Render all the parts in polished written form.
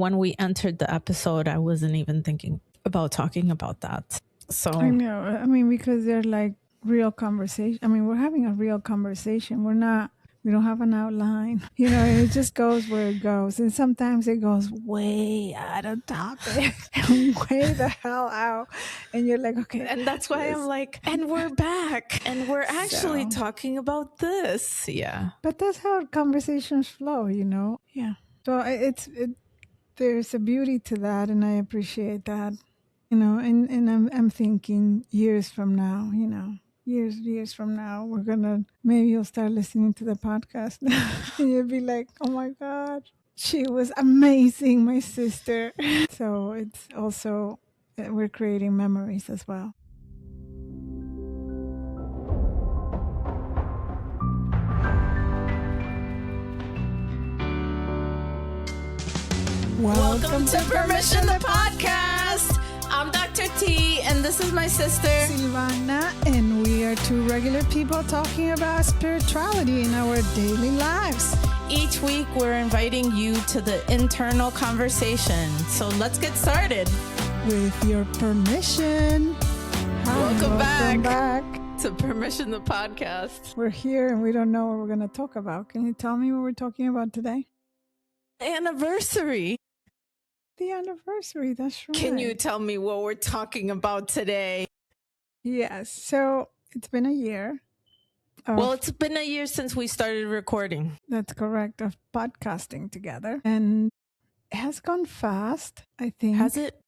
when we entered the episode, I wasn't even thinking about talking about that. So I know. I mean, because they're like real conversation. I mean, we're having a real conversation. We don't have an outline, it just goes where it goes. And sometimes it goes way out of topic and way the hell out. And you're like, okay. And that's why I'm like, and we're back and we're actually talking about this. Yeah. But that's how conversations flow, Yeah. So there's a beauty to that. And I appreciate that, and I'm thinking years from now, years from now, maybe you'll start listening to the podcast and you'll be like, oh my God, she was amazing, my sister. So it's also, we're creating memories as well. Welcome to Permission the Podcast. I'm Dr. T, and this is my sister, Silvana, and we are two regular people talking about spirituality in our daily lives. Each week, we're inviting you to the internal conversation. So let's get started. With your permission. Welcome back to Permission the Podcast. We're here, and we don't know what we're going to talk about. Can you tell me what we're talking about today? Anniversary. The anniversary, that's right. Can you tell me what we're talking about today? Yes, so it's been a year. Well, it's been a year since we started recording. That's correct, of podcasting together. And it has gone fast, I think. Has it?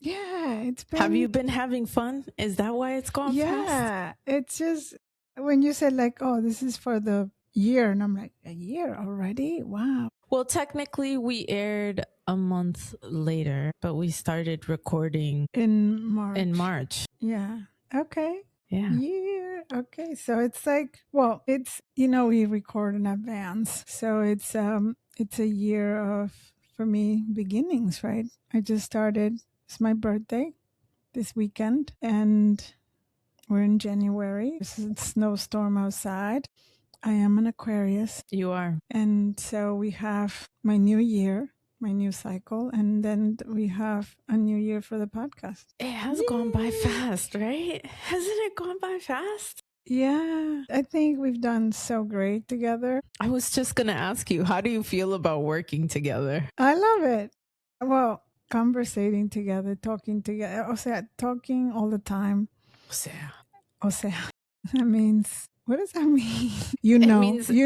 Yeah, it's been... Have you been having fun? Is that why it's gone fast? Yeah, it's just, when you said like, oh, this is for the year, and I'm like, a year already? Wow. Well, technically, we aired a month later, but we started recording in March. Yeah. Okay. Yeah. Okay. So it's like, well, it's, we record in advance. So it's a year of, for me, beginnings, right? I just started, it's my birthday this weekend, and we're in January. There's a snowstorm outside. I am an Aquarius. You are. And so we have my new year, my new cycle, and then we have a new year for the podcast. It has gone by fast, right? Hasn't it gone by fast? Yeah, I think we've done so great together. I was just going to ask you, how do you feel about working together? I love it. Well, conversating together, talking together, talking all the time. O sea. That means... What does that mean? It means, like,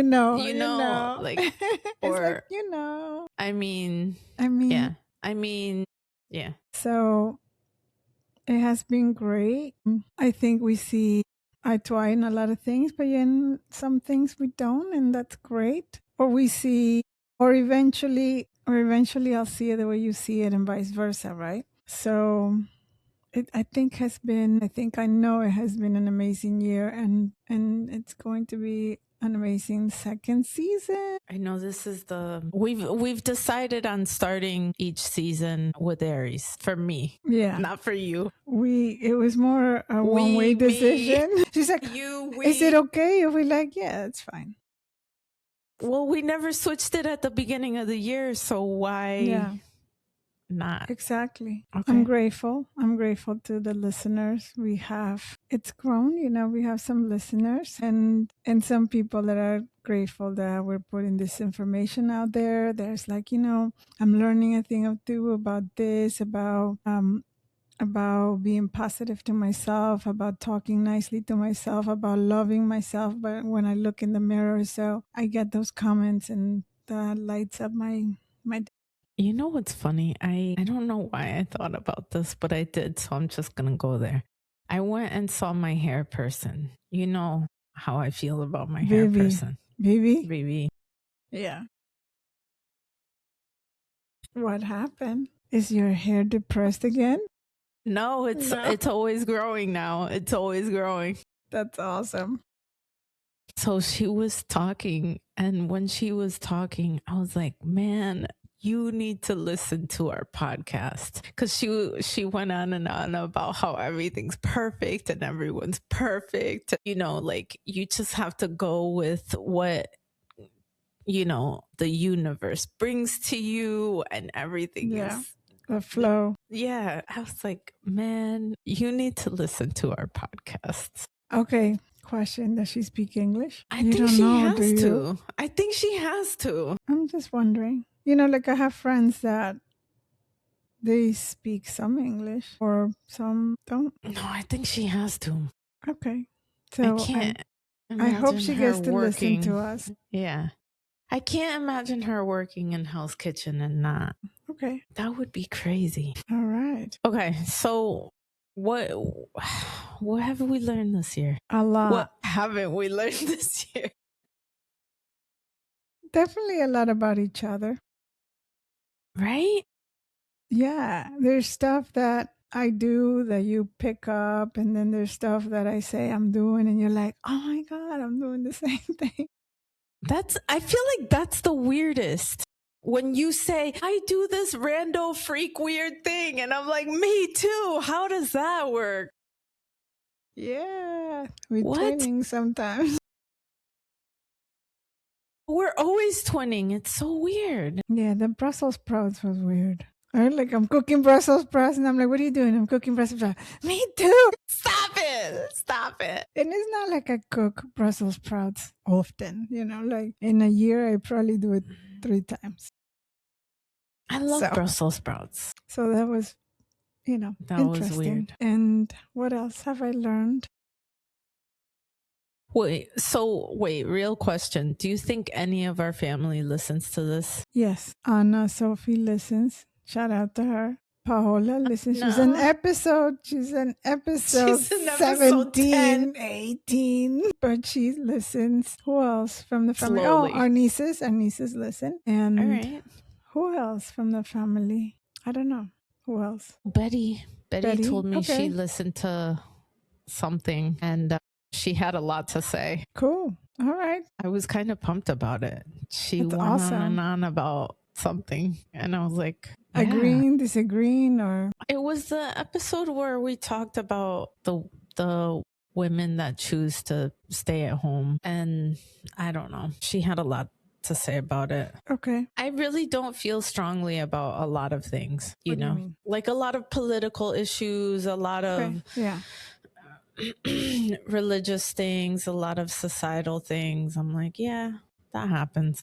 or, it's like, I mean, yeah. So it has been great. I think we see eye to eye in a lot of things, but in some things we don't, and that's great. Or we see, or eventually I'll see it the way you see it, and vice versa, right? So I know it has been an amazing year, and it's going to be an amazing second season. I know this is we've decided on starting each season with Aries, for me. Yeah. Not for you. It was more a one-way decision. She's like, is it okay if we yeah, it's fine. Well, we never switched it at the beginning of the year, so why... Yeah. Not exactly. Okay. I'm grateful to the listeners. It's grown, we have some listeners and some people that are grateful that we're putting this information out there. There's like, I'm learning a thing or two about this, about being positive to myself, about talking nicely to myself, about loving myself. But when I look in the mirror, so I get those comments, and that lights up my day. You know what's funny? I don't know why I thought about this, but I did, so I'm just going to go there. I went and saw my hair person. You know how I feel about my hair person. Baby. Yeah. What happened? Is your hair depressed again? No, it's always growing now. It's always growing. That's awesome. So she was talking, and when she was talking, I was like, man, you need to listen to our podcast, because she went on and on about how everything's perfect and everyone's perfect. Like, you just have to go with what the universe brings to you and everything is the flow. Yeah, I was like, man, you need to listen to our podcasts. Okay, question: does she speak English? I think she has to. I think she has to. I'm just wondering. Like I have friends that they speak some English or some don't. No, I think she has to. Okay, so I can't. I hope she gets to working. listen to us. Yeah. I can't imagine her working in Hell's Kitchen and not. Okay. That would be crazy. All right. Okay, so what have we learned this year? A lot. What haven't we learned this year? Definitely a lot about each other. Right? Yeah. There's stuff that I do that you pick up, and then there's stuff that I say I'm doing, and you're like, oh my God, I'm doing the same thing. I feel like that's the weirdest. When you say, I do this rando freak weird thing, and I'm like, me too. How does that work? Yeah. We're twinning sometimes. We're always twinning. It's so weird. Yeah, the Brussels sprouts was weird. Like I'm cooking Brussels sprouts, and I'm like, what are you doing? I'm cooking Brussels sprouts. Me too. Stop it. Stop it. And it's not like I cook Brussels sprouts often, like in a year, I probably do it 3 times. I love Brussels sprouts. So that was, that interesting. Was weird. And what else have I learned? Wait, real question. Do you think any of our family listens to this? Yes. Anna Sophie listens. Shout out to her. Paola listens. No. She's an episode 17, 18. But she listens. Who else from the family? Slowly. Oh, our nieces. Our nieces listen. And all right. Who else from the family? I don't know. Who else? Betty told me she listened to something and she had a lot to say. Cool. All right. I was kind of pumped about it. She went on and on about something. And I was like, yeah. Agreeing, disagreeing, or? It was the episode where we talked about the women that choose to stay at home. And I don't know. She had a lot to say about it. Okay. I really don't feel strongly about a lot of things, you know, like a lot of political issues, a lot of religious things, a lot of societal things. I'm like, yeah, that happens.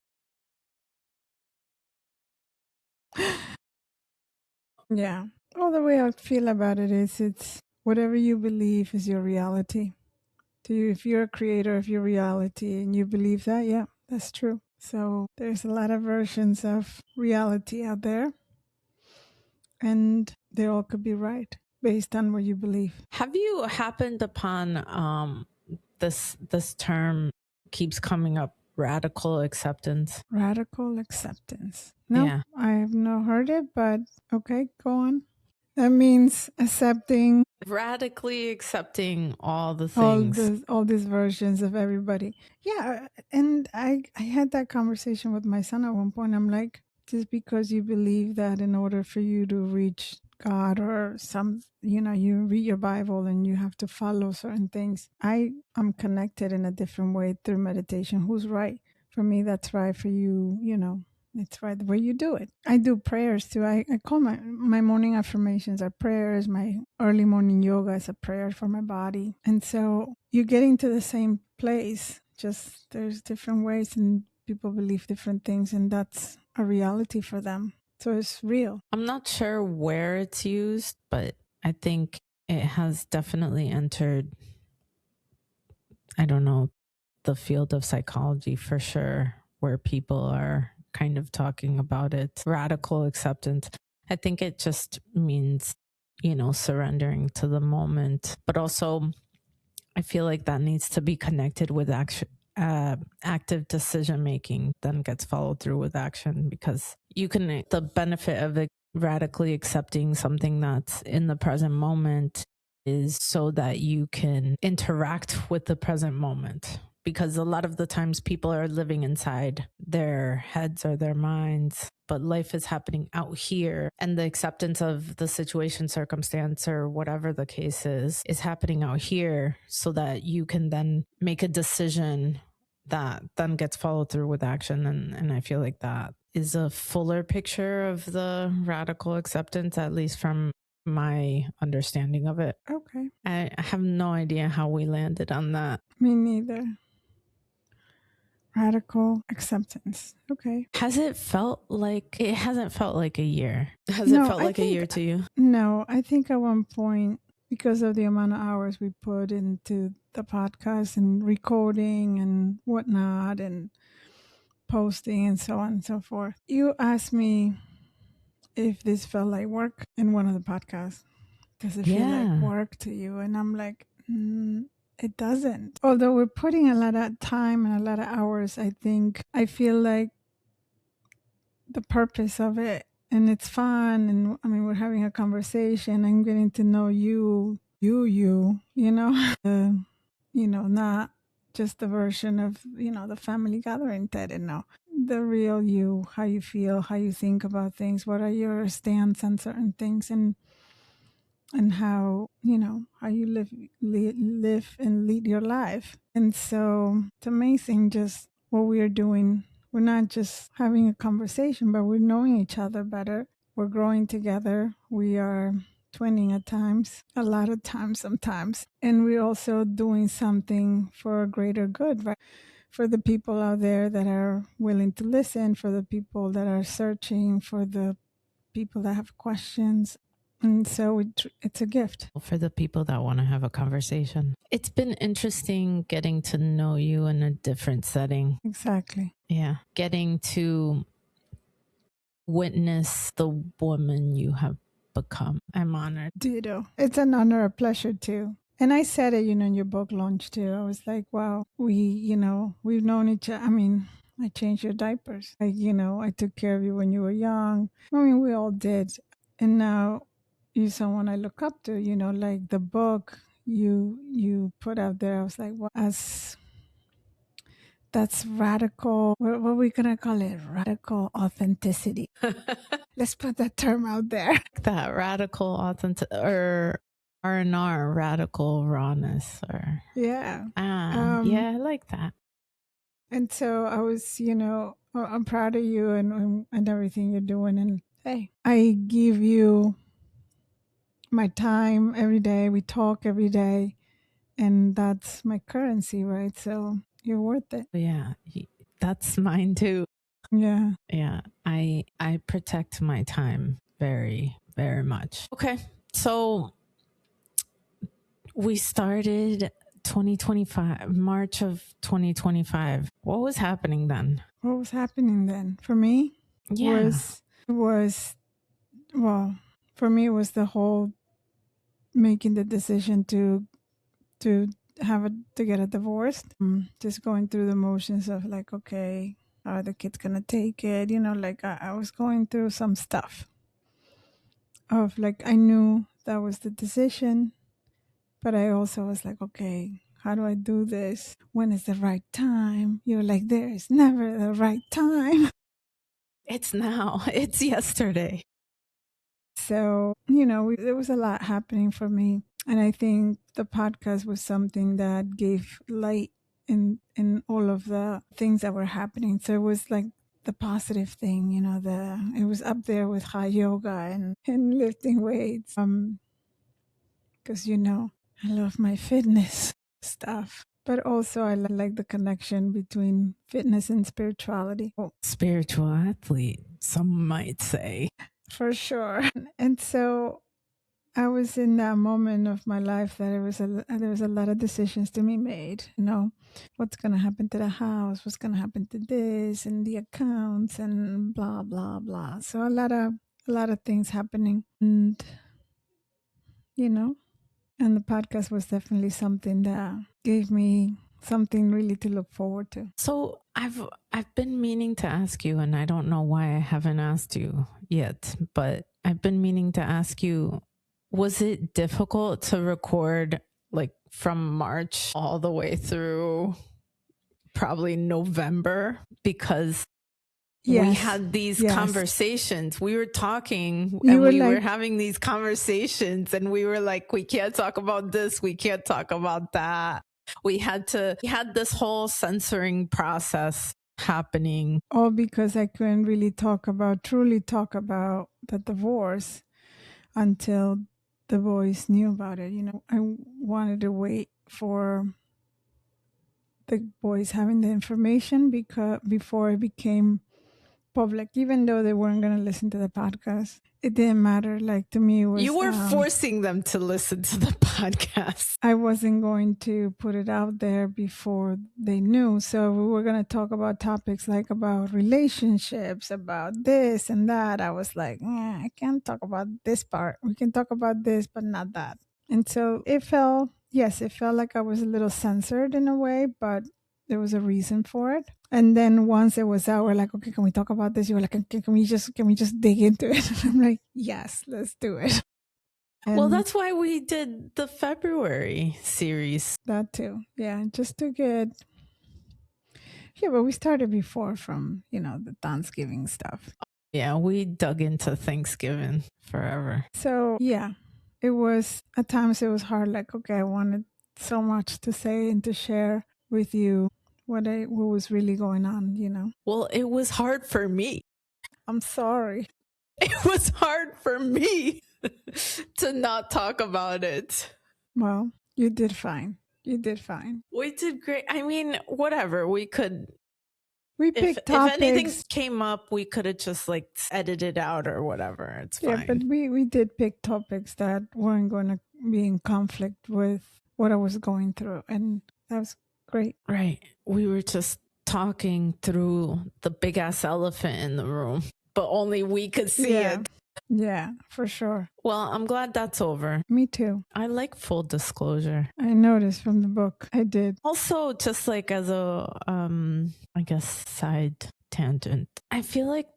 Yeah. Well, the way I feel about it is it's whatever you believe is your reality. If you're a creator of your reality and you believe that, yeah, that's true. So there's a lot of versions of reality out there, and they all could be right based on what you believe. Have you happened upon this term keeps coming up, radical acceptance? Radical acceptance. No, yeah. I have not heard it, but okay, go on. That means radically accepting all the things. All these versions of everybody. Yeah, and I had that conversation with my son at one point. I'm like, just because you believe that in order for you to reach God or you read your Bible and you have to follow certain things. I'm connected in a different way through meditation. Who's right? For me, that's right. For you, it's right the way you do it. I do prayers too. I call my morning affirmations are prayers. My early morning yoga is a prayer for my body. And so you're getting to the same place. Just there's different ways and people believe different things, and that's a reality for them. So it's real. I'm not sure where it's used, but I think it has definitely entered, I don't know, the field of psychology for sure, where people are kind of talking about it. Radical acceptance. I think it just means, surrendering to the moment. But also, I feel like that needs to be connected with active decision making, then gets followed through with action, because the benefit of radically accepting something that's in the present moment is so that you can interact with the present moment. Because a lot of the times people are living inside their heads or their minds, but life is happening out here. And the acceptance of the situation, circumstance, or whatever the case is happening out here so that you can then make a decision that then gets followed through with action. And I feel like that is a fuller picture of the radical acceptance, at least from my understanding of it. Okay. I have no idea how we landed on that. Me neither. Radical acceptance. Okay. Has it felt like, it hasn't felt like a year? Has No, it felt like a year to you? No, I think at one point, because of the amount of hours we put into the podcast and recording and whatnot and posting and so on and so forth, you asked me if this felt like work in one of the podcasts. Does it feel like work to you? And I'm like, it doesn't. Although we're putting a lot of time and a lot of hours, I think I feel like the purpose of it, and it's fun, and I mean, we're having a conversation. I'm getting to know you, not just the version of, the family gathering that, the real you, how you feel, how you think about things, what are your stance on certain things, and how, how you live and lead your life. And so it's amazing just what we are doing. We're not just having a conversation, but we're knowing each other better. We're growing together. We are twinning at times, a lot of times sometimes. And we're also doing something for a greater good, right? For the people out there that are willing to listen, for the people that are searching, for the people that have questions. And so it's a gift. For the people that want to have a conversation. It's been interesting getting to know you in a different setting. Exactly. Yeah. Getting to witness the woman you have become. I'm honored. Ditto. It's an honor, a pleasure too. And I said it, in your book launch too. I was like, wow, we've known each other. I mean, I changed your diapers. I took care of you when you were young. I mean, we all did. And now you're someone I look up to, like the book you put out there. I was like, well, that's radical. What are we going to call it? Radical authenticity. Let's put that term out there. That radical authentic, or R&R, radical rawness, or yeah. Yeah, I like that. And so I was, I'm proud of you and everything you're doing. And hey, I give you my time every day. We talk every day, and that's my currency, right? So you're worth it. Yeah, that's mine too. Yeah. Yeah, I protect my time very, very much. Okay, so we started 2025, March of 2025. What was happening then? What was happening then? For me, was for me, it was the whole making the decision to get a divorce. Just going through the motions of like, okay, how are the kids gonna take it? Like I was going through some stuff of like, I knew that was the decision, but I also was like, okay, how do I do this? When is the right time? You're like, there is never the right time. It's now. It's yesterday. So, there was a lot happening for me. And I think the podcast was something that gave light in all of the things that were happening. So it was like the positive thing, it was up there with hot yoga and lifting weights. Because, I love my fitness stuff. But also I like the connection between fitness and spirituality. Spiritual athlete, some might say. For sure. And so I was in that moment of my life that there was a lot of decisions to be made. What's going to happen to the house? What's going to happen to this and the accounts and blah blah blah. So a lot of things happening, and and the podcast was definitely something that gave me something really to look forward to. So I've been meaning to ask you, and I don't know why I haven't asked you yet, but I've been meaning to ask you, was it difficult to record like from March all the way through probably November? Because we had these conversations. We were talking and we were having these conversations, and we were like, we can't talk about this. We can't talk about that. We had this whole censoring process happening. All because I couldn't really truly talk about the divorce until the boys knew about it. I wanted to wait for the boys having the information before it became public, even though they weren't going to listen to the podcast. It didn't matter. Like, to me, it was... You were forcing them to listen to the podcast. I wasn't going to put it out there before they knew. So we were going to talk about topics like about relationships, about this and that. I was like, I can't talk about this part. We can talk about this, but not that. And so it felt like I was a little censored in a way, but there was a reason for it. And then once it was out, we're like, okay, can we talk about this? You were like, can we just dig into it? And I'm like, yes, let's do it. And well, that's why we did the February series. That too. Yeah, just to get... Yeah, but we started before from, the Thanksgiving stuff. Yeah, we dug into Thanksgiving forever. So, yeah, it was... At times it was hard. Like, okay, I wanted so much to say and to share with you what was really going on, Well, it was hard for me. I'm sorry. It was hard for me to not talk about it. Well, you did fine. We did great. I mean, whatever. We picked topics. If anything came up, we could have just edited out or whatever. It's fine. Yeah, but we did pick topics that weren't going to be in conflict with what I was going through. And that was great. Right. We were just talking through the big ass elephant in the room, but only we could see it. Yeah, for sure. Well, I'm glad that's over. Me too. I like full disclosure. I noticed from the book. I did. Also, just as a, I guess, side tangent. I feel like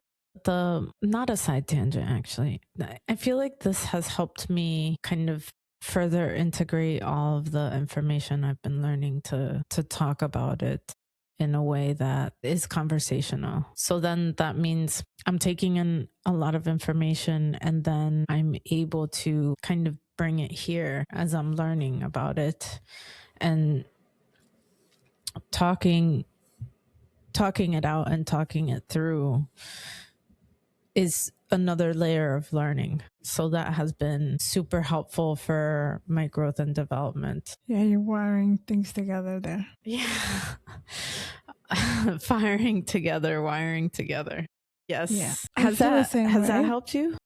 not a side tangent, actually. I feel like this has helped me kind of further integrate all of the information I've been learning to talk about it in a way that is conversational. So then that means I'm taking in a lot of information and then I'm able to kind of bring it here as I'm learning about it, and talking it out and talking it through is another layer of learning. So that has been super helpful for my growth and development. Yeah, you're wiring things together there. Yeah. Wiring together. Yes. Yeah. Has that helped you?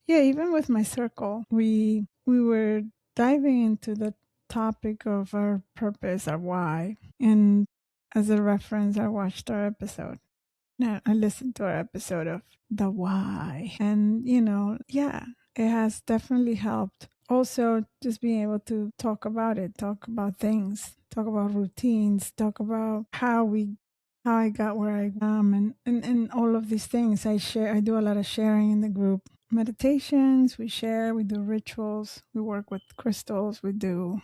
Yeah, even with my circle, we were diving into the topic of our purpose, our why. And as a reference, I watched our episode. Now, I listened to our episode of the why. And, it has definitely helped. Also, just being able to talk about it, talk about things, talk about routines, talk about how I got where I am, and all of these things. I do a lot of sharing in the group. Meditations, we share, we do rituals, we work with crystals, we do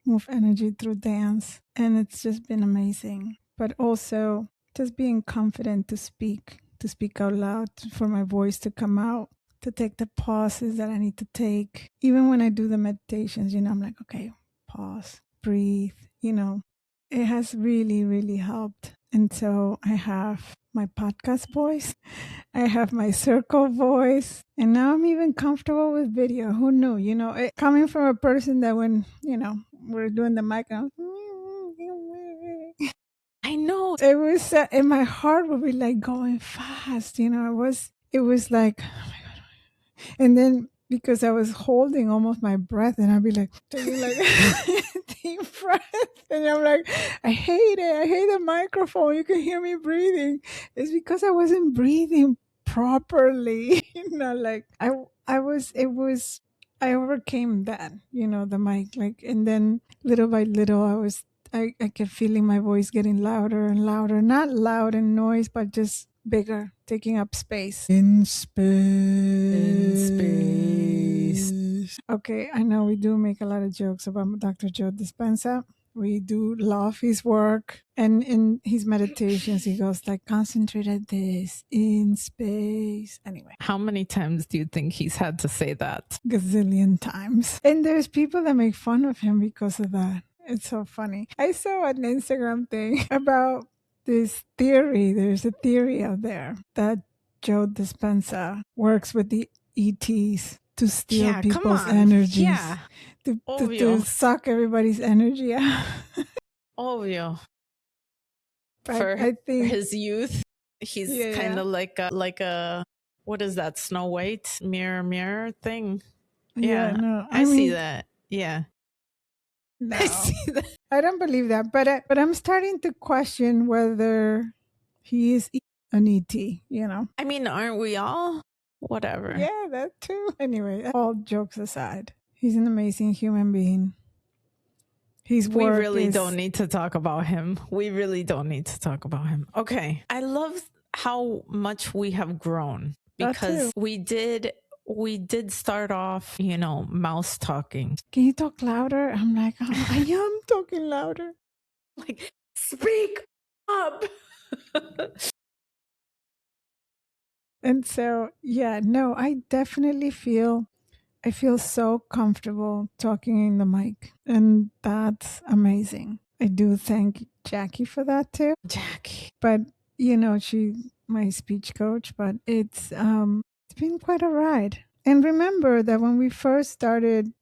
move energy through dance. And it's just been amazing. But also just being confident to speak out loud, for my voice to come out, to take the pauses that I need to take. Even when I do the meditations, I'm like, okay, pause, breathe, it has really, really helped. And so I have my podcast voice, I have my circle voice, and now I'm even comfortable with video. Who knew? Coming from a person that when, we're doing the mic, I know. It was, and my heart would be going fast, it was like, oh my God. And then because I was holding almost my breath, and I'd be taking deep breath. And I'm like, I hate it. I hate the microphone. You can hear me breathing. It's because I wasn't breathing properly. I overcame that, the mic, and then little by little, I kept feeling my voice getting louder and louder, not loud in noise, but just bigger, taking up space. In space. Okay, I know we do make a lot of jokes about Dr. Joe Dispenza. We do love his work. And in his meditations, he goes concentrate at this, in space. Anyway. How many times do you think he's had to say that? Gazillion times. And there's people that make fun of him because of that. It's so funny. I saw an Instagram thing about this theory. There's a theory out there that Joe Dispenza works with the ETs to steal Yeah, come people's on. energies, Yeah, to obvio, suck everybody's energy out. obvio. But For I think, his youth, he's yeah, kind yeah, of like a what is that Snow White mirror thing? yeah, Yeah, no, I I see mean, that. Yeah, I no, see that. I don't believe that. But I'm starting to question whether he is an ET, you know? I mean, aren't we all? Whatever. Yeah, that too. Anyway, all jokes aside, he's an amazing human being. His We work really don't is need to talk about him. We really don't need to talk about him. Okay. I love how much we have grown that too. because we did start off, mouse talking. Can you talk louder? I'm like, I am talking louder. Like, speak up. And so, yeah, no, I definitely I feel so comfortable talking in the mic, and that's amazing. I do thank Jackie for that too. Jackie. But she my speech coach, but it's been quite a ride. And remember that when we first started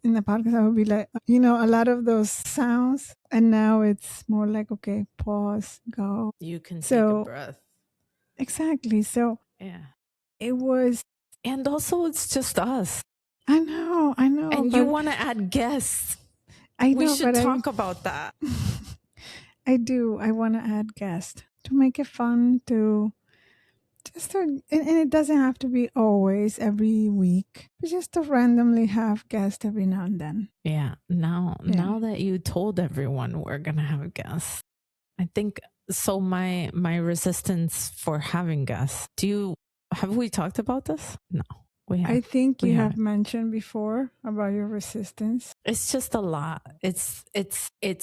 in the podcast, I would be like, a lot of those sounds, and now it's more like, okay, pause, go. You can take a So breath. exactly. So Yeah. it was. And also, it's just us. I know. And but you want to add guests. I know, We should but talk about that. I do. I want to add guests to make it fun, to just to, and it doesn't have to be always every week, but just to randomly have guests every now and then. Yeah. Now that you told everyone we're gonna have a guest, I think so. My resistance for having guests. Have we talked about this? No, we have. I think We you have haven't. mentioned before about your resistance. It's just a lot. It's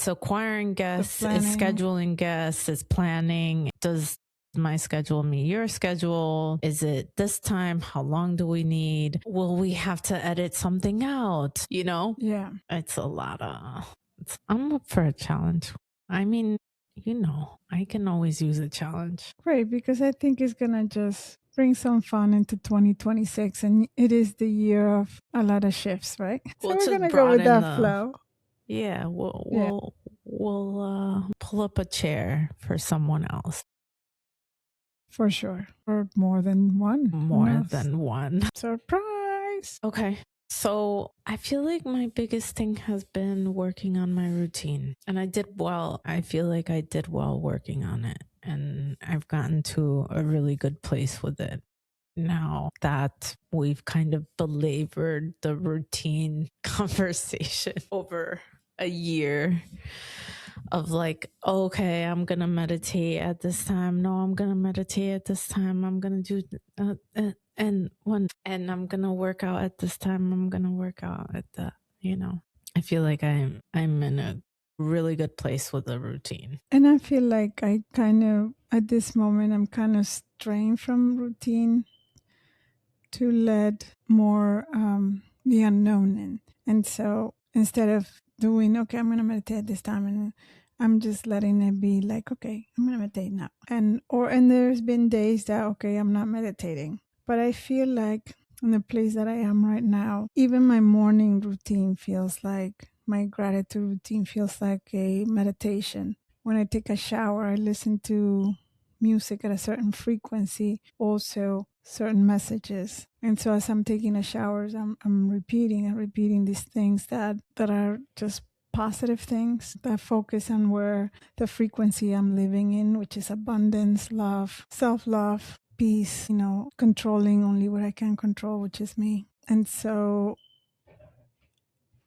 acquiring guests, it's planning. scheduling guests, it's planning. Does my schedule meet your schedule? Is it this time? How long do we need? Will we have to edit something out? Yeah. It's a lot of. I'm up for a challenge. I mean, I can always use a challenge. Great, because I think it's going to just bring some fun into 2026. And it is the year of a lot of shifts, right? We'll so we're just going to go with broaden that flow. Yeah, we'll pull up a chair for someone else. For sure. Or more than one. More than one. Surprise. Okay. So I feel like my biggest thing has been working on my routine. And I did well. I feel like I did well working on it. And I've gotten to a really good place with it. Now that we've kind of belabored the routine conversation over a year of like, okay, I'm gonna meditate at this time. No, I'm gonna meditate at this time. I'm gonna do and I'm gonna work out at this time. I'm gonna work out at the. I feel like I'm in a really good place with the routine. And I feel like I kind of at this moment I'm kind of straying from routine to let more the unknown in. And so instead of doing, okay, I'm going to meditate at this time, and I'm just letting it be like, okay, I'm going to meditate now. And there's been days that, okay, I'm not meditating. But I feel like in the place that I am right now, even my morning routine feels like, my gratitude routine feels like a meditation. When I take a shower, I listen to music at a certain frequency, also certain messages. And so as I'm taking a shower, I'm repeating and repeating these things that are just positive things that focus on where the frequency I'm living in, which is abundance, love, self-love, peace, controlling only what I can control, which is me. And so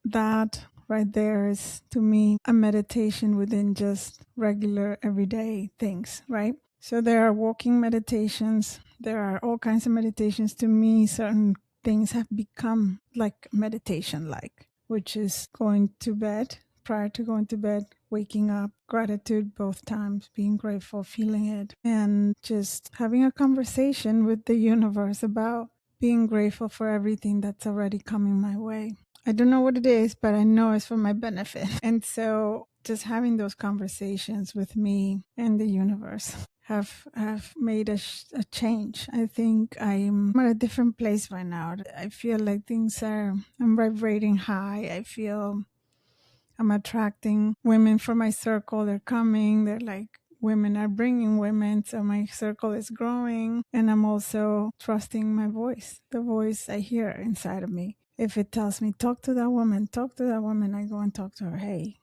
that right there is, to me, a meditation within just regular everyday things, right? So there are walking meditations. There are all kinds of meditations. To me, certain things have become like meditation, which is going to bed, prior to going to bed, waking up, gratitude both times, being grateful, feeling it, and just having a conversation with the universe about being grateful for everything that's already coming my way. I don't know what it is, but I know it's for my benefit. And so just having those conversations with me and the universe have made a change. I think I'm at a different place right now. I feel like I'm vibrating high. I feel I'm attracting women for my circle. They're coming. They're like, women are bringing women. So my circle is growing. And I'm also trusting my voice, the voice I hear inside of me. If it tells me, talk to that woman, I go and talk to her. Hey,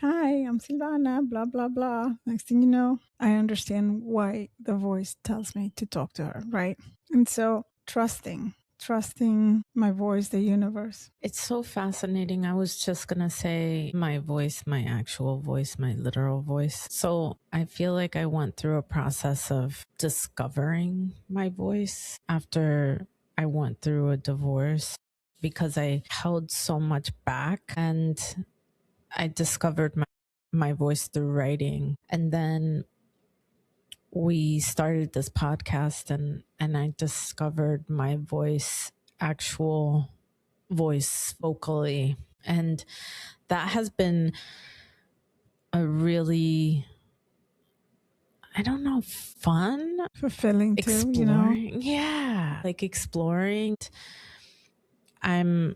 hi, I'm Silvana, blah, blah, blah. Next thing you know, I understand why the voice tells me to talk to her, right? And so trusting my voice, the universe. It's so fascinating. I was just going to say my voice, my actual voice, my literal voice. So I feel like I went through a process of discovering my voice after I went through a divorce because I held so much back, and I discovered my voice through writing. And then we started this podcast, and I discovered my voice, actual voice vocally. And that has been a really, I don't know, fun, fulfilling too, you know? Yeah. Like exploring. I'm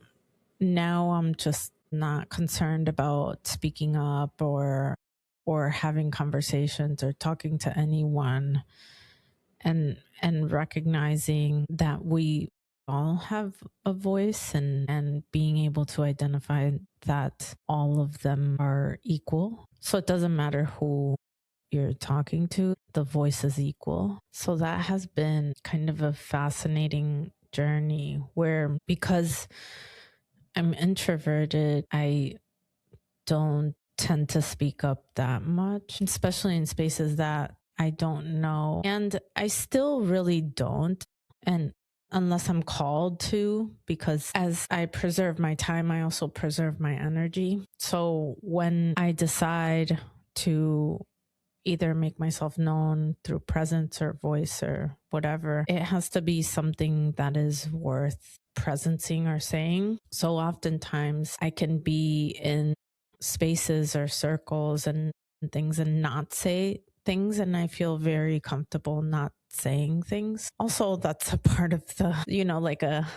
just not concerned about speaking up or having conversations or talking to anyone, and recognizing that we all have a voice, and being able to identify that all of them are equal. So it doesn't matter who you're talking to, the voice is equal. So that has been kind of a fascinating journey where, because I'm introverted, I don't tend to speak up that much, especially in spaces that I don't know. And I still really don't. And unless I'm called to, because as I preserve my time, I also preserve my energy. So when I decide to either make myself known through presence or voice or whatever, it has to be something that is worth presencing or saying. So oftentimes I can be in spaces or circles and things and not say things, and I feel very comfortable not saying things. Also, that's a part of the, like a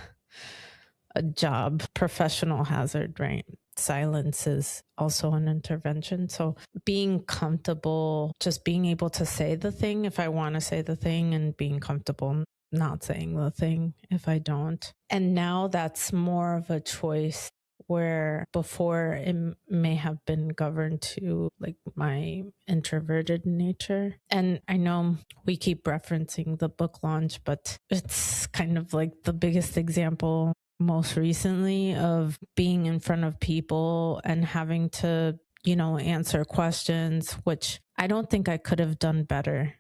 job professional hazard, right? Silence is also an intervention. So being comfortable, just being able to say the thing if I want to say the thing, and being comfortable not saying the thing if I don't. And now that's more of a choice, where before it may have been governed to like my introverted nature. And I know we keep referencing the book launch, but it's kind of like the biggest example most recently of being in front of people and having to, answer questions, which I don't think I could have done better,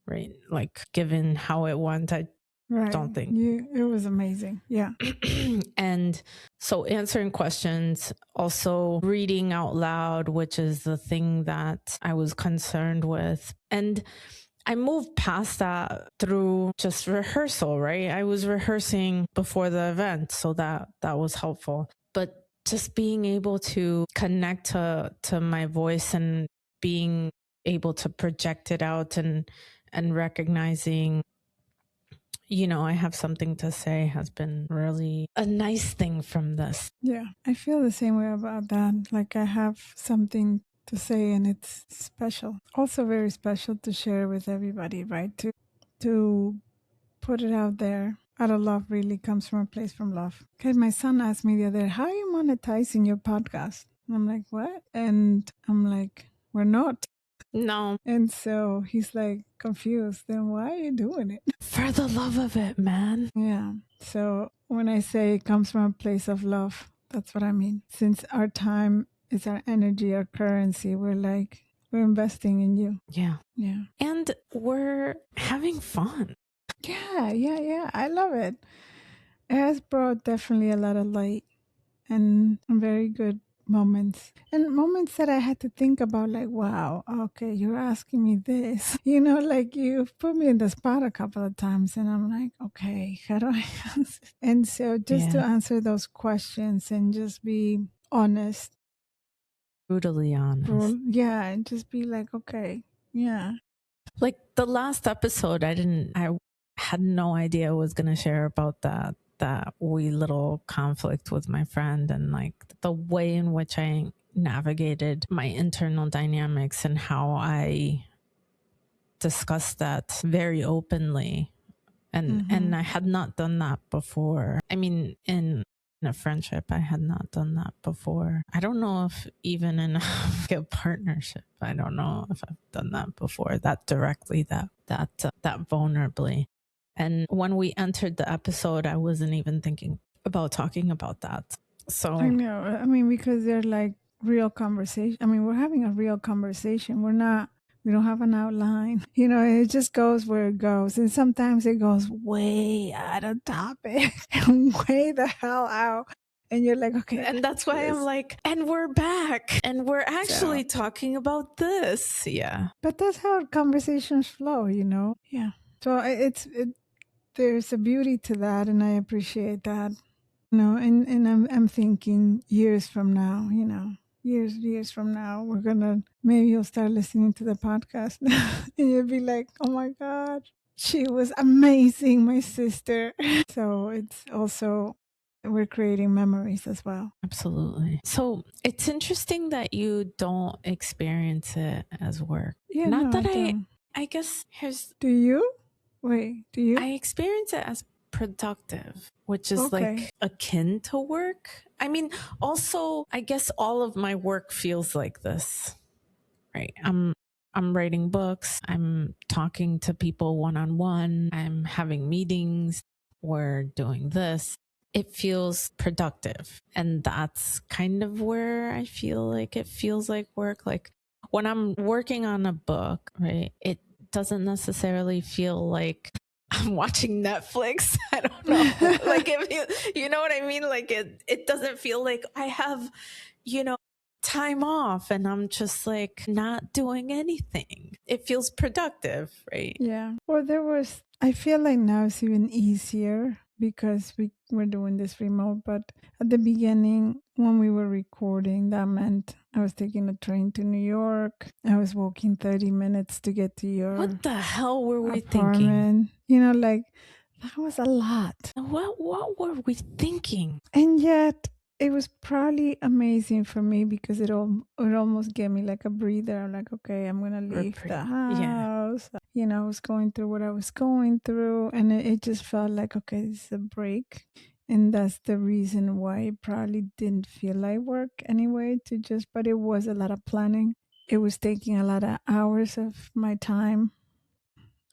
right? Like given how it went, I don't think. It was amazing. Yeah. And so answering questions, also reading out loud, which is the thing that I was concerned with. And I moved past that through just rehearsal, right? I was rehearsing before the event, so that was helpful. But just being able to connect to my voice and being able to project it out, and recognizing, I have something to say, has been really a nice thing from this. Yeah, I feel the same way about that. Like I have something to say, and it's special. Also very special to share with everybody, right? To put it out there out of love really comes from a place from love. Okay, my son asked me the other day, how are you monetizing your podcast? And I'm like, what? And I'm like, we're not. No. And so he's like confused. Then why are you doing it? For the love of it, man. Yeah. So when I say it comes from a place of love, that's what I mean. Since our time is our energy, our currency, we're investing in you. Yeah. Yeah. And we're having fun. Yeah. I love it. It has brought definitely a lot of light and very good moments, and moments that I had to think about, like, wow, okay, you're asking me this, you know, like you've put me in the spot a couple of times, and I'm like, okay, how do I answer? And so just to Yeah. answer those questions and just be honest, Brutally honest. yeah, and just be like, okay, yeah. Like the last episode, I had no idea I was going to share about that wee little conflict with my friend, and like the way in which I navigated my internal dynamics and how I discussed that very openly. And I had not done that before. I mean, in a friendship, I had not done that before. I don't know if even in a partnership, I don't know if I've done that before, that directly, that vulnerably. And when we entered the episode, I wasn't even thinking about talking about that. So I know. I mean, because they're like real conversation. I mean, we're having a real conversation. We don't have an outline. You know, it just goes where it goes. And sometimes it goes way out of topic and way the hell out. And you're like, okay. And that's why I'm like, and we're back. And we're actually talking about this. Yeah. But that's how conversations flow, you know? Yeah. So there's a beauty to that. And I appreciate that. No, and I'm thinking years from now, you know, years from now, maybe you'll start listening to the podcast and you'll be like, oh my God, she was amazing, my sister. So it's also, we're creating memories as well. Absolutely. So it's interesting that you don't experience it as work. Yeah, Not no, that I don't. I guess Do you? Wait, do you? I experience it as productive, which is Okay. like akin to work. I mean, also, I guess all of my work feels like this, right? I'm writing books, I'm talking to people one-on-one, I'm having meetings, we're doing this. It feels productive. And that's kind of where I feel like it feels like work. Like when I'm working on a book, right? It doesn't necessarily feel like I'm watching Netflix. I don't know. Like if you know what I mean? Like it doesn't feel like I have, you know, time off and I'm just like not doing anything. It feels productive, right? Yeah. Or I feel like now it's even easier because we're doing this remote. But at the beginning, when we were recording, that meant I was taking a train to New York. I was walking 30 minutes to get to your What the hell were we apartment. thinking? You know, like that was a lot. What were we thinking? And yet it was probably amazing for me because it almost gave me like a breather. I'm like, okay, I'm gonna leave the house. Yeah. You know, I was going through what I was going through, and it just felt like, okay, this is a break. And that's the reason why it probably didn't feel like work anyway, but it was a lot of planning. It was taking a lot of hours of my time.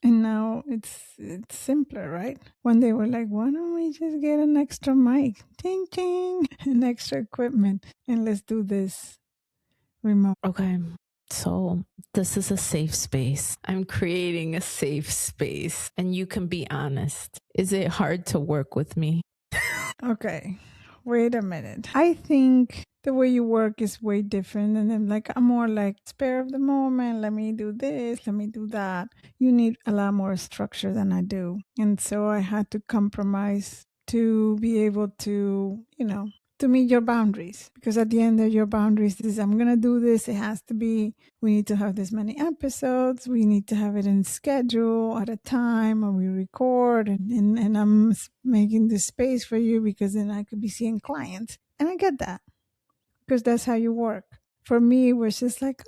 And now it's simpler, right? When they were like, why don't we just get an extra mic? Ting ting, and extra equipment, and let's do this remote. Okay. So this is a safe space. I'm creating a safe space and you can be honest. Is it hard to work with me? Okay, wait a minute. I think the way you work is way different. And then I'm more like spare of the moment. Let me do this. Let me do that. You need a lot more structure than I do. And so I had to compromise to be able to, to meet your boundaries, because at the end of your boundaries is, I'm going to do this. It has to be, we need to have this many episodes. We need to have it in schedule at a time when we record, and I'm making this space for you because then I could be seeing clients. And I get that because that's how you work. For me, it was just like,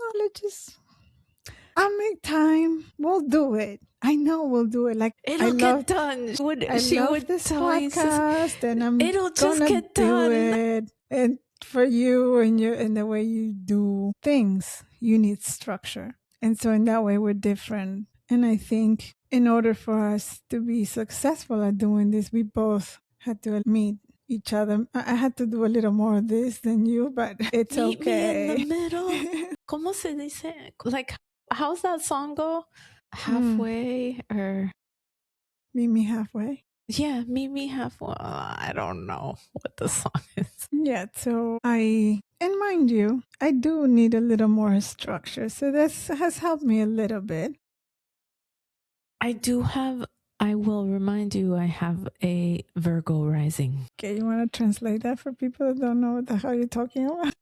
I'll make time. We'll do it. I know we'll do it. Like it'll get done. She would this podcast, and it'll just get done. It. And for you and the way you do things, you need structure. And so in that way, we're different. And I think in order for us to be successful at doing this, we both had to meet each other. I had to do a little more of this than you, but it's Meet okay. Me in the middle. ¿Cómo se dice? Like, how's that song go? Halfway or meet me halfway. Yeah, meet me halfway. I don't know what the song is. Yeah, so and mind you, I do need a little more structure. So this has helped me a little bit. I will remind you, I have a Virgo rising. Okay, you want to translate that for people that don't know what the hell you're talking about?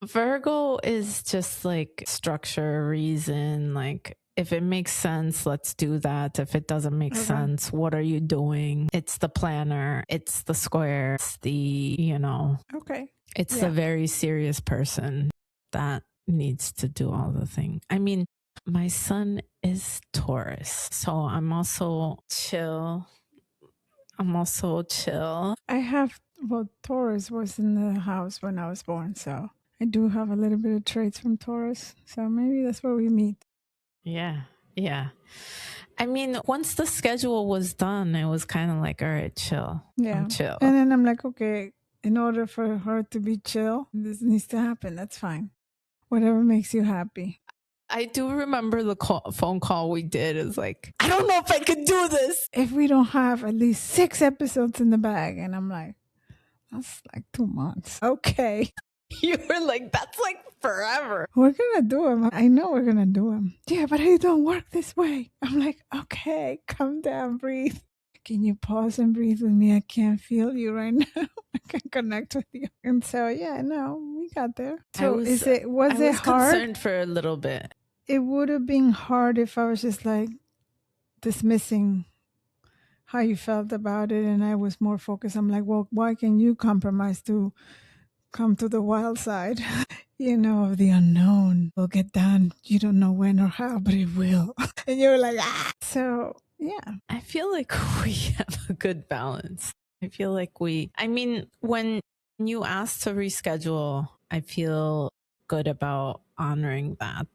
Virgo is just like structure, reason, like if it makes sense, let's do that. If it doesn't make sense, what are you doing? It's the planner, it's the square, it's the, Okay. It's the very serious person that needs to do all the things. I mean, my son is Taurus, so I'm also chill. I have, Taurus was in the house when I was born, so I do have a little bit of traits from Taurus. So maybe that's where we meet. Yeah. Yeah. I mean, once the schedule was done, it was kind of like, all right, chill. Yeah. I'm chill. And then I'm like, okay, in order for her to be chill, this needs to happen. That's fine. Whatever makes you happy. I do remember the phone call we did. Is like, I don't know if I could do this. If we don't have at least 6 episodes in the bag. And I'm like, that's like 2 months. Okay. You were like, that's like forever. We're going to do them. I know we're going to do them. Yeah, but it don't work this way. I'm like, okay, calm down, breathe. Can you pause and breathe with me? I can't feel you right now. I can't connect with you. And so, yeah, no, we got there. So was it hard? Concerned for a little bit. It would have been hard if I was just like dismissing how you felt about it. And I was more focused. I'm like, well, why can you compromise to come to the wild side? Of the unknown. We'll get done. You don't know when or how, but it will. And you're like, ah. So, yeah. I feel like we have a good balance. I feel like when you asked to reschedule, I feel good about honoring that.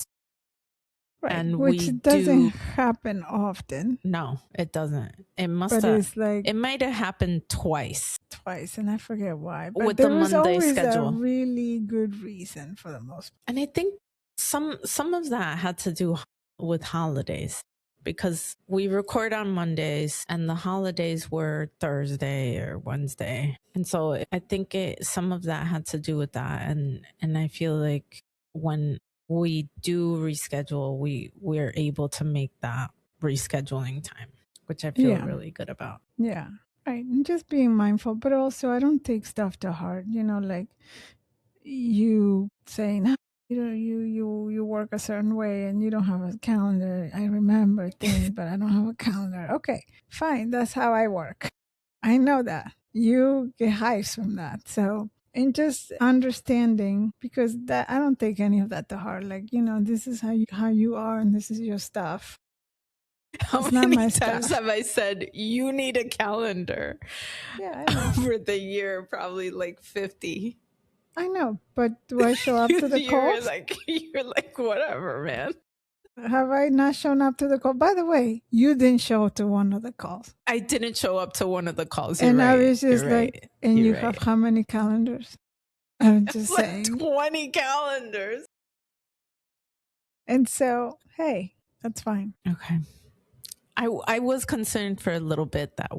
Right. And which doesn't happen often. No, it doesn't. It might have happened twice. And I forget why. But with there the was Monday always schedule. A really good reason for the most part. And I think some of that had to do with holidays, because we record on Mondays and the holidays were Thursday or Wednesday. And so I think some of that had to do with that. And I feel like when we do reschedule, we're able to make that rescheduling time, which I feel really good about. Yeah. Right. And just being mindful, but also I don't take stuff to heart, like you saying, you work a certain way and you don't have a calendar. I remember things, but I don't have a calendar. Okay, fine. That's how I work. I know that. You get highs from that. So, and just understanding, because that I don't take any of that to heart. Like, this is how you are and this is your stuff. How many times have I said, you need a calendar? Yeah, over the year, probably like 50. I know, but do I show up to the calls? You're like, whatever, man. Have I not shown up to the call? By the way, you didn't show up to one of the calls. I didn't show up to one of the calls. And I was just like, and you have how many calendars? I'm just saying. 20 calendars. And so, hey, that's fine. Okay. I was concerned for a little bit that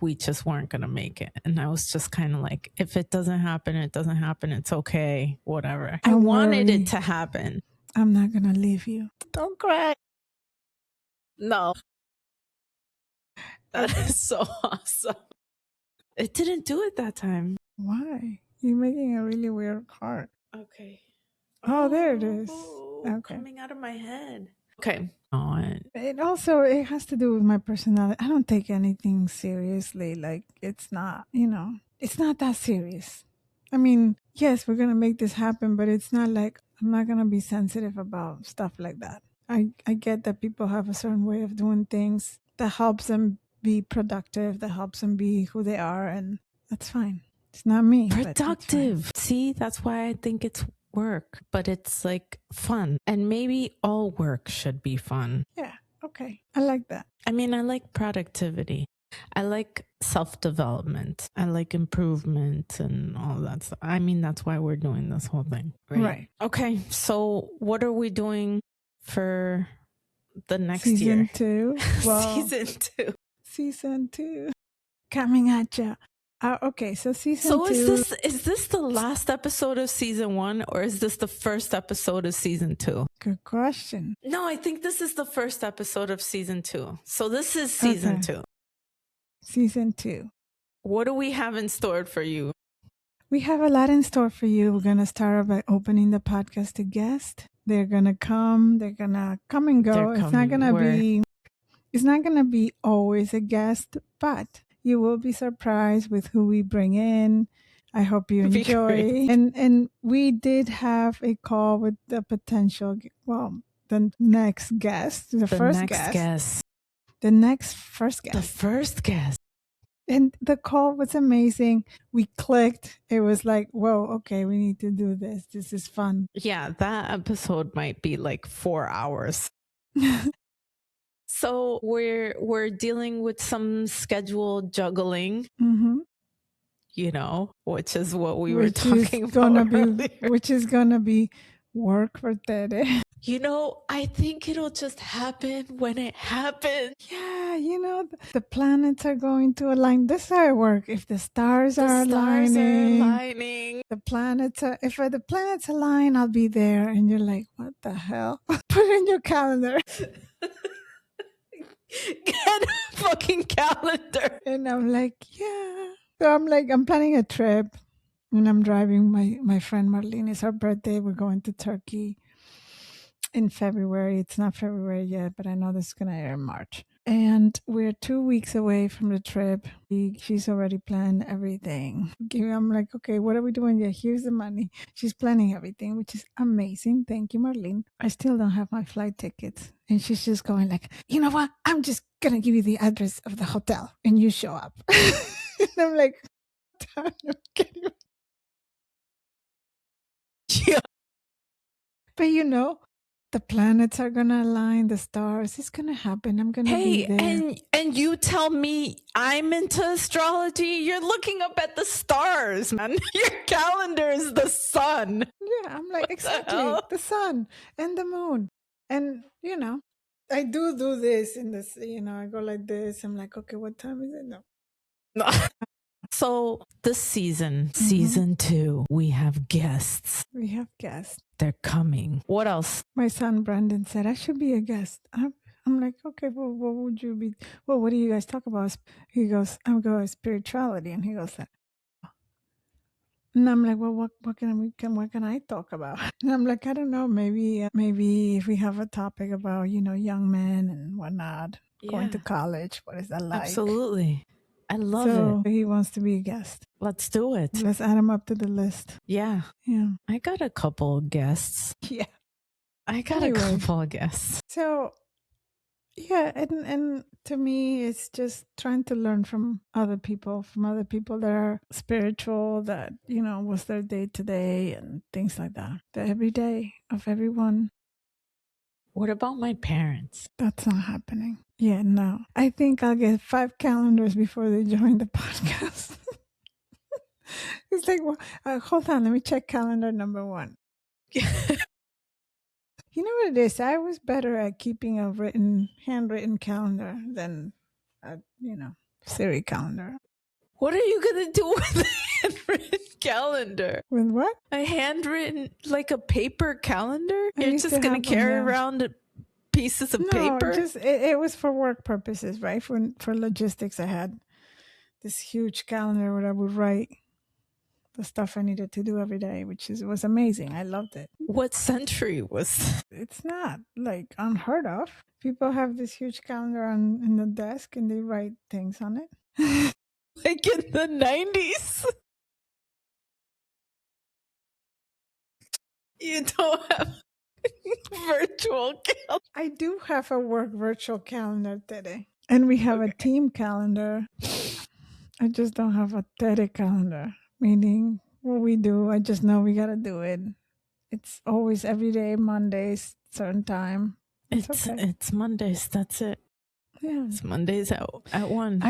we just weren't going to make it. And I was just kind of like, if it doesn't happen, it doesn't happen. It's okay. Whatever. I wanted it to happen. I'm not going to leave you. Don't cry. No. That is so awesome. It didn't do it that time. Why? You're making a really weird heart. Okay. Oh, there it is. Okay. Coming out of my head. Okay. It has to do with my personality. I don't take anything seriously. Like, it's not, it's not that serious. I mean, yes, we're going to make this happen, but it's not like I'm not going to be sensitive about stuff like that. I get that people have a certain way of doing things that helps them be productive, that helps them be who they are, and that's fine. It's not me. Productive. See, that's why I think it's work, but it's like fun. And maybe all work should be fun. Yeah. Okay. I like that. I mean, I like productivity. I like self-development. I like improvement and all that stuff. I mean, that's why we're doing this whole thing. Right. Okay. So what are we doing for the next Season year. 2. Well, Season 2 coming at you. Okay, so season 2. Is this the last episode of season 1, or is this the first episode of season 2? Good question. No, I think this is the first episode of season 2. So this is season 2. Season 2. What do we have in store for you? We have a lot in store for you. We're going to start by opening the podcast to guests. They're going to come. They're going to come and go. It's not going to be always a guest, but you will be surprised with who we bring in. I hope you enjoy. And we did have a call with the potential, the next guest, the first guest. The first guest. And the call was amazing. We clicked. It was like, whoa, okay, we need to do this. This is fun. Yeah, that episode might be like 4 hours. So we're dealing with some schedule juggling, which is what we were talking about earlier. Which is going to be work for Tere. I think it'll just happen when it happens. Yeah, the planets are going to align. This is how it works. If the stars are aligning, if the planets align, I'll be there. And you're like, what the hell? Put it in your calendar. Get a fucking calendar. And I'm like, yeah. So I'm planning a trip. And I'm driving my friend Marlene. It's her birthday. We're going to Turkey in February. It's not February yet, but I know this is going to air in March. And we're 2 weeks away from the trip. She's already planned everything. I'm like, okay, what are we doing? Yeah, here's the money. She's planning everything, which is amazing. Thank you, Marlene. I still don't have my flight tickets. And she's just going like, you know what? I'm just going to give you the address of the hotel and you show up. And I'm like, I'm kidding. Yeah. But the planets are going to align, the stars. It's going to happen. I'm going to be there. And you tell me I'm into astrology. You're looking up at the stars, man. Your calendar is the sun. Yeah, I'm like, exactly. The sun and the moon. And, I do this in this, I go like this. I'm like, okay, what time is it? No. So this season 2, we have guests. They're coming. What else? My son Brandon said I should be a guest. I'm like, okay, well, what would you be? Well, what do you guys talk about? He goes, I'm going spirituality, and he goes, and I'm like, well, what can I talk about? And I'm like, I don't know, maybe if we have a topic about young men and whatnot, going to college, what is that like? Absolutely. I love it. So he wants to be a guest. Let's do it. Let's add him up to the list. Yeah. I got a couple of guests. Yeah. I got a couple of guests. So, yeah, and to me, it's just trying to learn from other people that are spiritual, that, what's their day to day and things like that. The everyday of everyone. What about my parents? That's not happening. Yeah, no. I think I'll get 5 calendars before they join the podcast. It's like, well, hold on, let me check calendar number 1. You know what it is? I was better at keeping a handwritten calendar than a, Siri calendar. What are you going to do with a handwritten calendar? With what? A handwritten, like a paper calendar? You're just going to carry around pieces of paper? No, it was for work purposes, right? For logistics, I had this huge calendar where I would write the stuff I needed to do every day, which was amazing. I loved it. What century was? It's not like unheard of. People have this huge calendar in the desk and they write things on it. Like in the 90s? You don't have virtual calendar. I do have a work virtual calendar today. And we have a team calendar. I just don't have a Tere calendar. Meaning what we do, I just know we got to do it. It's always every day, Mondays, certain time. It's Mondays, that's it. Yeah. It's Mondays at 1.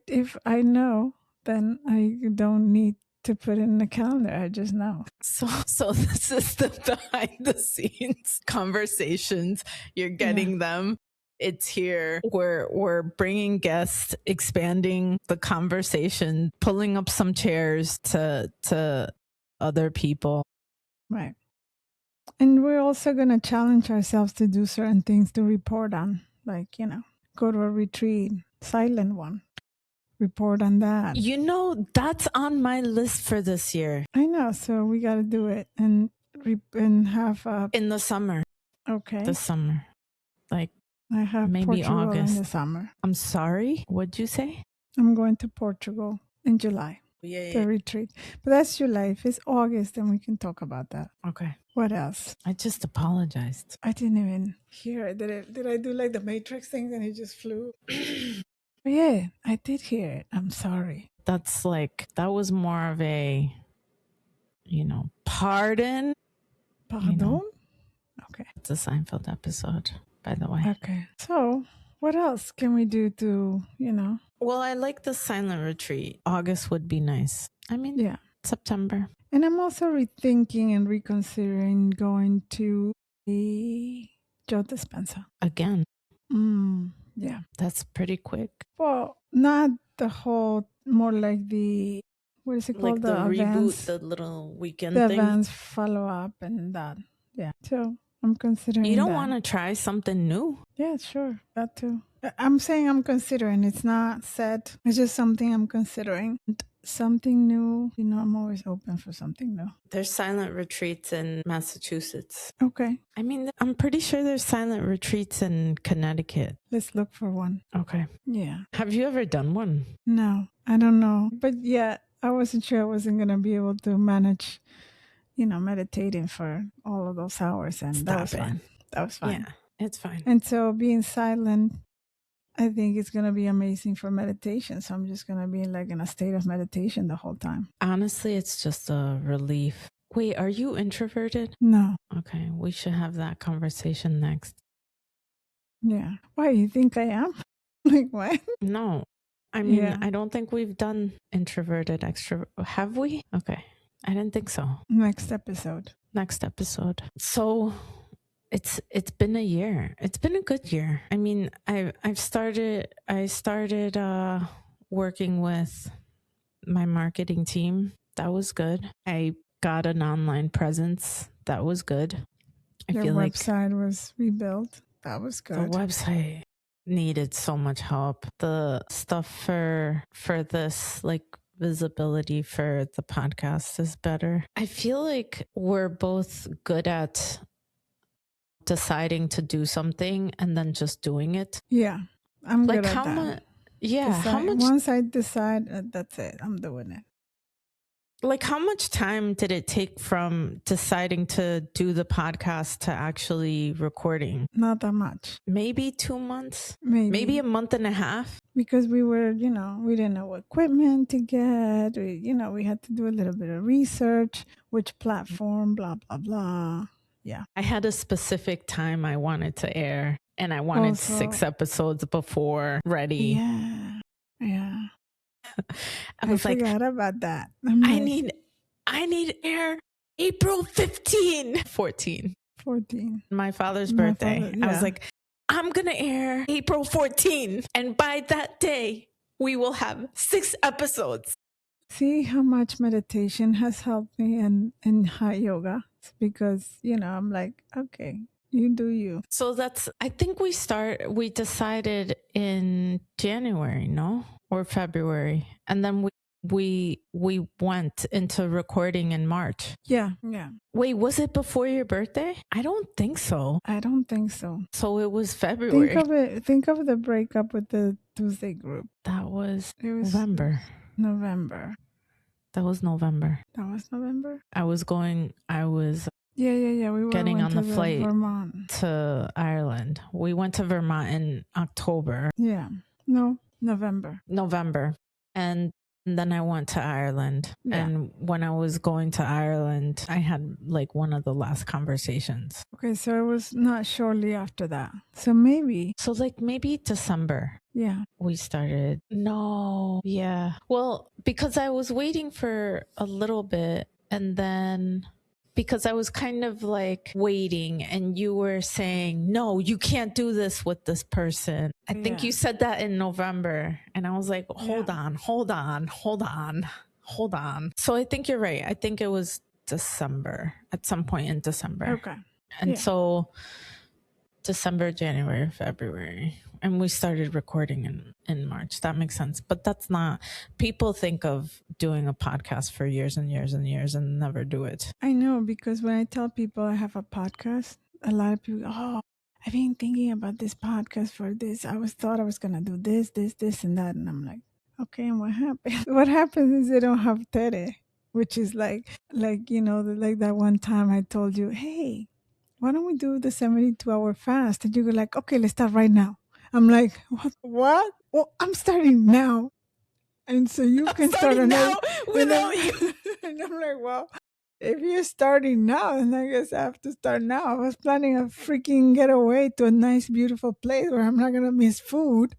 If I know, then I don't need to put in the calendar. I just know. So this is the behind the scenes conversations. You're getting them. It's here. We're bringing guests, expanding the conversation, pulling up some chairs to other people. Right. And we're also going to challenge ourselves to do certain things to report on, like, go to a retreat, silent one, report on that. That's on my list for this year. I know. So we got to do it and have in the summer. Okay. The summer. Like I have maybe Portugal August. in the summer. I'm sorry. What'd you say? I'm going to Portugal in July. The retreat. But that's July. If it's August, then we can talk about that. Okay. What else? I just apologized. I didn't even hear it. Did I do like the Matrix thing and it just flew? Yeah, I did hear it. I'm sorry. That was more of a, pardon. Pardon? Okay. It's a Seinfeld episode, by the way. Okay. So what else can we do to, Well, I like the silent retreat. August would be nice. I mean, yeah, September. And I'm also rethinking and reconsidering going to the Joe Dispenza. Again. Yeah. That's pretty quick. Well, not the whole, more like the, what is it called? Like the reboot, the little weekend thing. The advanced follow-up and that. Yeah. So I'm considering You don't want to try something new? Yeah, sure. That too. I'm saying I'm considering. It's not set. It's just something I'm considering. Something new. I'm always open for something new. There's silent retreats in Massachusetts. Okay. I mean, I'm pretty sure there's silent retreats in Connecticut. Let's look for one. Okay. Yeah. Have you ever done one? No, I don't know. But yeah, I wasn't sure I wasn't going to be able to manage, meditating for all of those hours. And that was fine. That was fine. Yeah, it's fine. And so being silent, I think it's going to be amazing for meditation. So I'm just going to be like in a state of meditation the whole time. Honestly, it's just a relief. Wait, are you introverted? No. Okay, we should have that conversation next. Yeah. Why, you think I am? Like what? No. I mean, I don't think we've done introverted, extrovert. Have we? Okay. I didn't think so. Next episode. So it's been a year. It's been a good year. I mean, I started working with my marketing team. That was good. I got an online presence. That was good. Your website was rebuilt. That was good. The website needed so much help. The stuff for this, like, visibility for the podcast is better. I feel like we're both good at deciding to do something and then just doing it. Yeah, I'm good at that. How much? Once I decide, that's it. I'm doing it. Like, how much time did it take from deciding to do the podcast to actually recording? Not that much. Maybe 2 months? Maybe a month and a half? Because we were, we didn't know what equipment to get. We had to do a little bit of research, which platform, blah, blah, blah. Yeah. I had a specific time I wanted to air, and I wanted 6 episodes before ready. Yeah. I forgot about that. I need air April 14. My father's birthday. I was like, I'm going to air April 14. And by that day, we will have 6 episodes. See how much meditation has helped me in hot yoga? It's because, I'm like, okay, you do you. So I think we decided in January, no? Or February. And then we went into recording in March. Yeah. Wait, was it before your birthday? I don't think so. So it was February. Think of the breakup with the Tuesday group. It was November. That was November. I was Yeah. We were getting on the flight Vermont. to Ireland. We went to Vermont in October. Yeah. No, November. And then I went to Ireland. Yeah. And when I was going to Ireland, I had like one of the last conversations. Okay, so it was not shortly after that. So maybe December. Yeah. We started. No. Yeah. Well, because I was waiting for a little bit, and then because I was kind of like waiting, and you were saying, no, you can't do this with this person. I think you said that in November. And I was like, hold on. So I think you're right. I think it was December, at some point in December. Okay. And so December, January, February, and we started recording in March. That makes sense. But that's not, people think of doing a podcast for years and years and years and never do it. I know, because when I tell people I have a podcast, a lot of people, I've been thinking about this podcast for this. Thought I was going to do this, and that. And I'm like, okay, and what happened? What happens is they don't have Tere, which is like, like that one time I told you, hey, why don't we do the 72-hour fast? And you go like, okay, let's start right now. I'm like, what? Well, I'm starting now. And so you can start now without you. And I'm like, well, if you're starting now, then I guess I have to start now. I was planning a freaking getaway to a nice, beautiful place where I'm not going to miss food.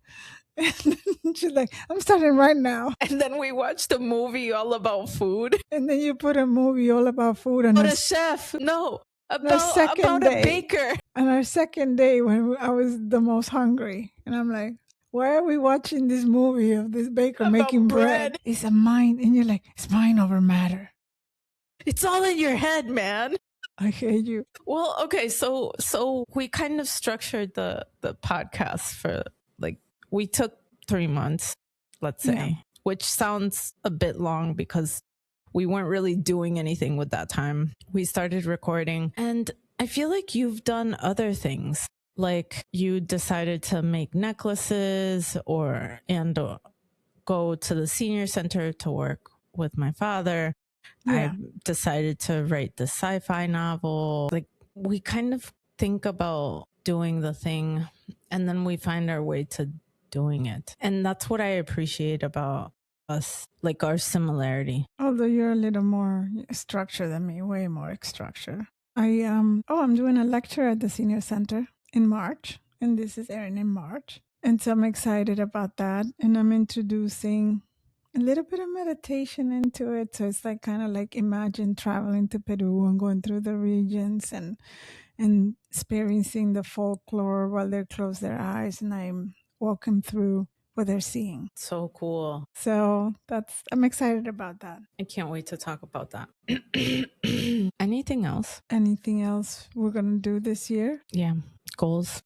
And she's like, I'm starting right now. And then we watched a movie all about food. And then you put a movie all about food. And a chef. No. About a baker. On our second day, when I was the most hungry, and I'm like, why are we watching this movie of this baker making bread? It's a mind. And you're like, it's mind over matter. It's all in your head, man. I hate you. Well, okay. So we kind of structured the podcast for, like, we took 3 months, let's say, which sounds a bit long because we weren't really doing anything with that time. We started recording, and I feel like you've done other things. Like you decided to make necklaces and go to the senior center to work with my father. I decided to write the sci-fi novel. Like, we kind of think about doing the thing, and then we find our way to doing it. And that's what I appreciate about us, like our similarity. Although you're a little more structured than me, way more structured. I'm doing a lecture at the senior center in March, and this is airing in March. And so I'm excited about that. And I'm introducing a little bit of meditation into it. So it's like kind of like, imagine traveling to Peru and going through the regions and experiencing the folklore while they close their eyes, and I'm walking through what they're seeing. So cool. So I'm excited about that. I can't wait to talk about that. Anything else? Anything else we're going to do this year? Yeah. Goals.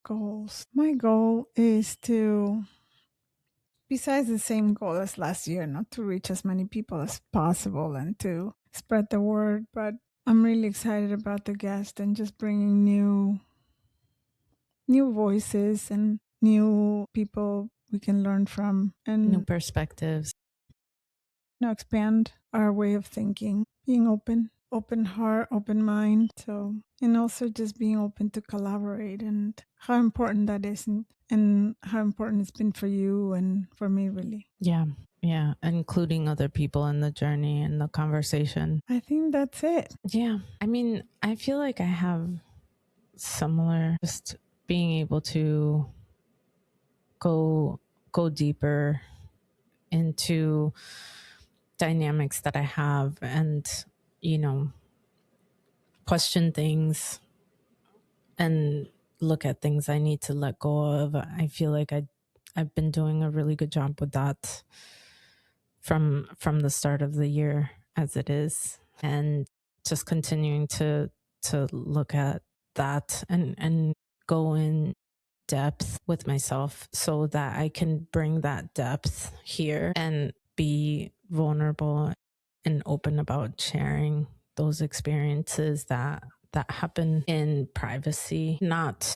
Goals. My goal is to, besides the same goal as last year, not to reach as many people as possible and to spread the word, but I'm really excited about the guest and just bringing new voices and new people we can learn from, and new perspectives. Expand our way of thinking, being open heart, open mind. So, and also just being open to collaborate, and how important that is, and how important it's been for you and for me, really. Yeah. Including other people in the journey and the conversation. I think that's it. Yeah. I mean, I feel like I have similar, just being able to go deeper into dynamics that I have, and question things and look at things I need to let go of. I feel like I've been doing a really good job with that from the start of the year as it is, and just continuing to look at that and go in depth with myself so that I can bring that depth here and be vulnerable and open about sharing those experiences that happen in privacy, not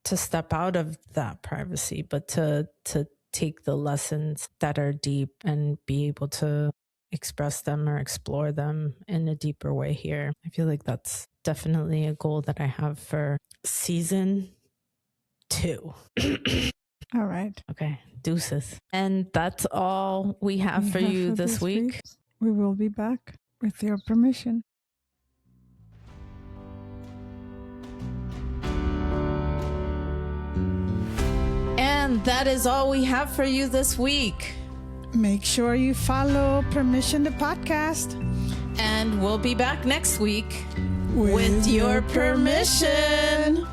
to step out of that privacy, but to take the lessons that are deep and be able to express them or explore them in a deeper way here. I feel like that's definitely a goal that I have for season 2. All right. Okay. Deuces. And that's all we have for you this week. We will be back with your permission. And And that is all we have for you this week. Make sure you follow Permission the Podcast. And we'll be back next week with your permission.